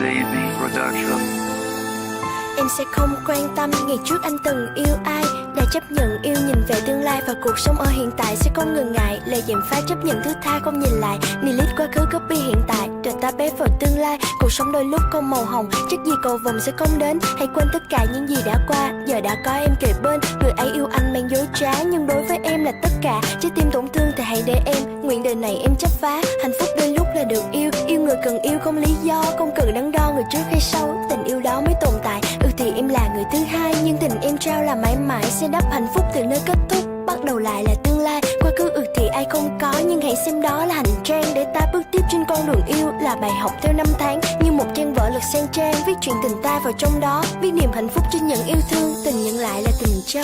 Davey Production. Em sẽ không quan tâm ngày trước anh từng yêu ai, đã chấp nhận yêu nhìn về tương lai, và cuộc sống ở hiện tại sẽ không ngần ngại. Lời gièm pha chấp nhận thứ tha không nhìn lại, delete quá khứ copy hiện tại, rồi ta bé vào tương lai. Cuộc sống đôi lúc không màu hồng, chắc gì cầu vồng sẽ không đến. Hãy quên tất cả những gì đã qua, giờ đã có em kề bên. Người ấy yêu anh mang dối trá, nhưng đối với em là tất cả. Trái tim tổn thương thì hãy để em, nguyện đời này em chấp phá. Hạnh phúc đôi lúc là được yêu, yêu người cần yêu không lý do, không cần đắn đo người trước hay sau, tình yêu đó mới tồn tại. Thì em là người thứ hai, nhưng tình em trao là mãi mãi sẽ đắp hạnh phúc từ nơi kết thúc, bắt đầu lại là tương lai. Quá khứ thì ai không có, nhưng hãy xem đó là hành trang để ta bước tiếp trên con đường yêu, là bài học theo năm tháng, như một trang vở lật sang trang, viết chuyện tình ta vào trong đó, viết niềm hạnh phúc trên những yêu thương, tình nhận lại là tình cho.